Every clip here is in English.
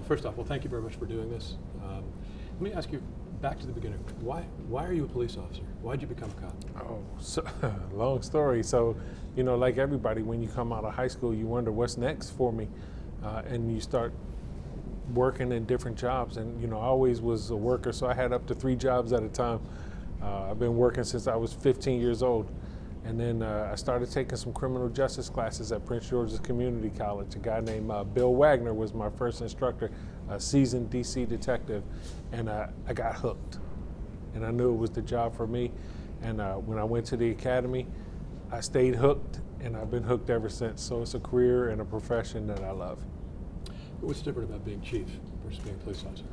First off, well, thank you very much for doing this. Let me ask you back to the beginning. Why are you a police officer? Why did you become a cop? Oh, so, long story. So, like everybody, when you come out of high school, you wonder what's next for me, and you start working in different jobs. And I always was a worker, so I had up to 3 jobs at a time. I've been working since I was 15 years old. And then I started taking some criminal justice classes at Prince George's Community College. A guy named Bill Wagner was my first instructor, a seasoned DC detective, and I got hooked. And I knew it was the job for me. And when I went to the academy, I stayed hooked, and I've been hooked ever since. So it's a career and a profession that I love. What's different about being chief versus being a police officer?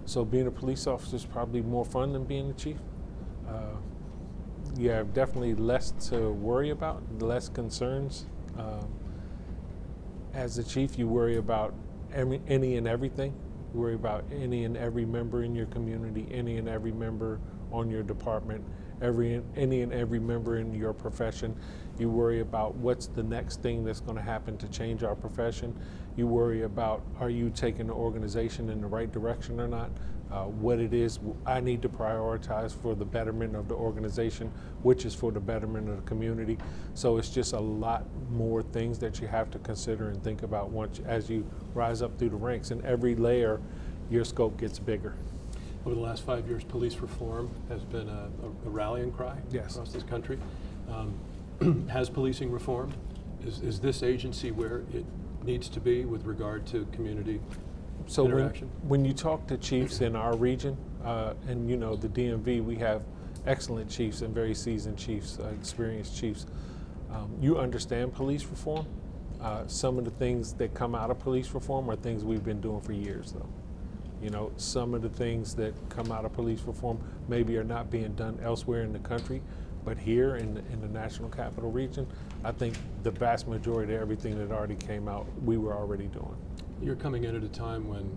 So being a police officer is probably more fun than being a chief. You have definitely less to worry about, less concerns. As a chief, you worry about any and everything. You worry about any and every member in your community, any and every member on your department, any and every member in your profession. You worry about what's the next thing that's going to happen to change our profession. You worry about, are you taking the organization in the right direction or not? What it is I need to prioritize for the betterment of the organization, which is for the betterment of the community. So it's just a lot more things that you have to consider and think about as you rise up through the ranks. And every layer, your scope gets bigger. Over the last 5 years, police reform has been a rallying cry across this country. Has policing reformed? Is this agency where it needs to be with regard to community interaction? When you talk to chiefs in our region, and the DMV, we have excellent chiefs and very seasoned chiefs, experienced chiefs. You understand police reform. Some of the things that come out of police reform are things we've been doing for years, though. Some of the things that come out of police reform maybe are not being done elsewhere in the country, but here in the National Capital Region, I think the vast majority of everything that already came out, we were already doing. You're coming in at a time when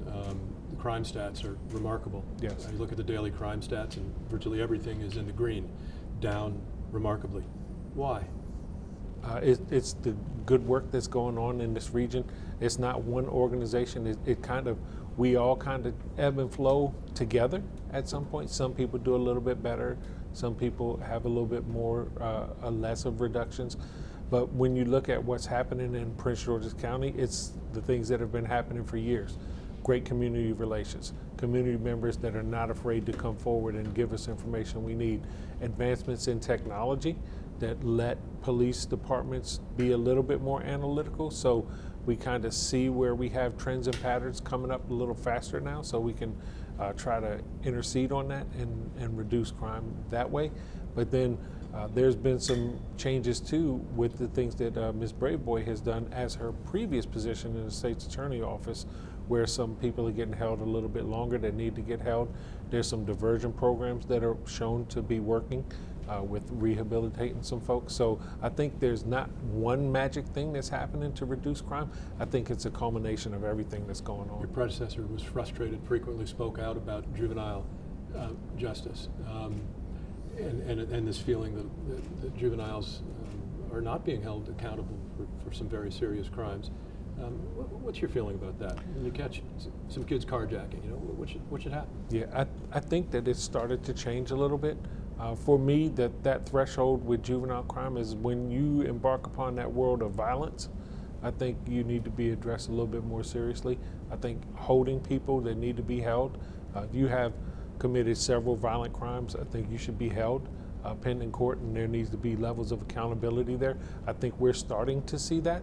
the crime stats are remarkable. Yes. You look at the daily crime stats and virtually everything is in the green, down remarkably. Why? It's the good work that's going on in this region. It's not one organization. We all kind of ebb and flow together at some point. Some people do a little bit better. Some people have a little bit more, less of reductions. But when you look at what's happening in Prince George's County, it's the things that have been happening for years. Great community relations, community members that are not afraid to come forward and give us information we need. Advancements in technology that let police departments be a little bit more analytical. So we kind of see where we have trends and patterns coming up a little faster now, so we can try to intercede on that and reduce crime that way. But then there's been some changes too with the things that Ms. Braveboy has done as her previous position in the state's attorney office, where some people are getting held a little bit longer that need to get held. There's some diversion programs that are shown to be working with rehabilitating some folks. So I think there's not one magic thing that's happening to reduce crime. I think it's a culmination of everything that's going on. Your predecessor was frustrated, frequently spoke out about juvenile justice, and this feeling that juveniles are not being held accountable for some very serious crimes. What's your feeling about that? When you catch some kids carjacking, what should happen? Yeah, I think that it started to change a little bit. For me, that threshold with juvenile crime is when you embark upon that world of violence. I think you need to be addressed a little bit more seriously. I think holding people that need to be held, if you have committed several violent crimes, I think you should be held pending court, and there needs to be levels of accountability there. I think we're starting to see that.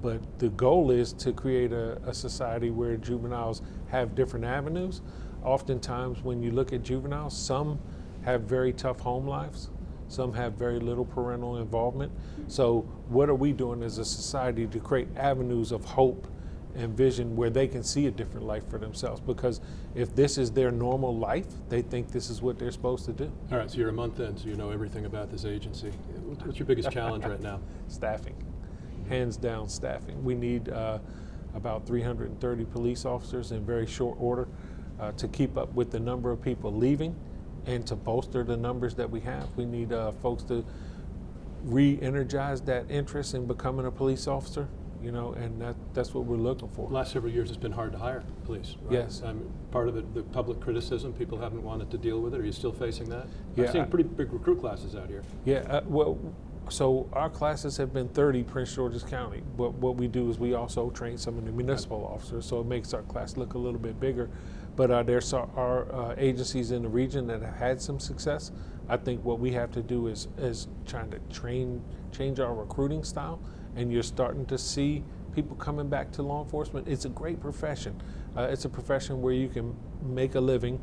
But the goal is to create a society where juveniles have different avenues. Oftentimes when you look at juveniles, some have very tough home lives. Some have very little parental involvement. So what are we doing as a society to create avenues of hope and vision where they can see a different life for themselves? Because if this is their normal life, they think this is what they're supposed to do. All right, so you're a month in, so you know everything about this agency. What's your biggest challenge right now? Staffing. Hands down staffing. We need about 330 police officers in very short order to keep up with the number of people leaving and to bolster the numbers that we have. We need folks to re-energize that interest in becoming a police officer. and that's what we're looking for. Last several years, it's been hard to hire police, right? Yes. Part of it, the public criticism, people haven't wanted to deal with it. Are you still facing that? Yeah, I've seen pretty big recruit classes out here. Yeah, so our classes have been 30 Prince George's County, but what we do is we also train some of the municipal officers, so it makes our class look a little bit bigger. But there's our agencies in the region that have had some success. I think what we have to do is trying to change our recruiting style, and you're starting to see people coming back to law enforcement. It's a great profession. It's a profession where you can make a living,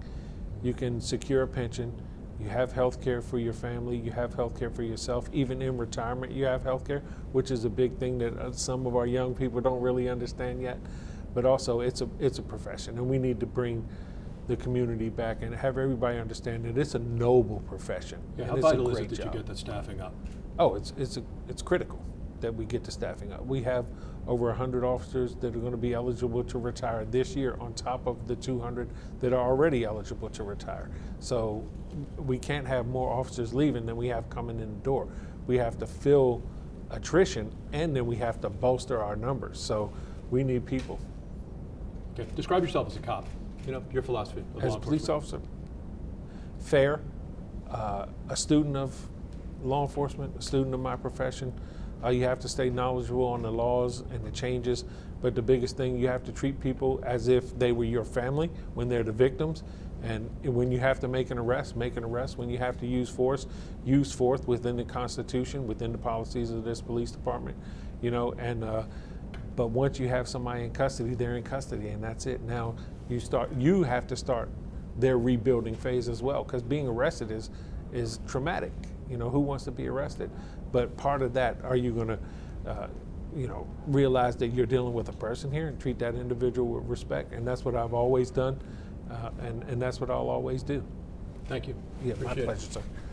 you can secure a pension, you have health care for your family, you have health care for yourself. Even in retirement, you have health care, which is a big thing that some of our young people don't really understand yet. But also, it's a profession, and we need to bring the community back and have everybody understand that it's a noble profession. Yeah, and how it's a vital is great it that job. you get the staffing up? Oh, it's critical that we get the staffing up. We have over 100 officers that are going to be eligible to retire this year on top of the 200 that are already eligible to retire. So we can't have more officers leaving than we have coming in the door. We have to fill attrition, and then we have to bolster our numbers. So we need people. Okay, describe yourself as a cop. Your philosophy of As law a police enforcement. officer, fair, a student of law enforcement, a student of my profession. You have to stay knowledgeable on the laws and the changes, but the biggest thing, you have to treat people as if they were your family when they're the victims. And when you have to make an arrest, make an arrest. When you have to use force within the Constitution, within the policies of this police department, but once you have somebody in custody, they're in custody, and that's it. Now you have to start their rebuilding phase as well, because being arrested is traumatic. Who wants to be arrested? But part of that, are you going to, realize that you're dealing with a person here and treat that individual with respect? And that's what I've always done, and that's what I'll always do. Thank you. Yeah, Appreciate my it. pleasure, sir.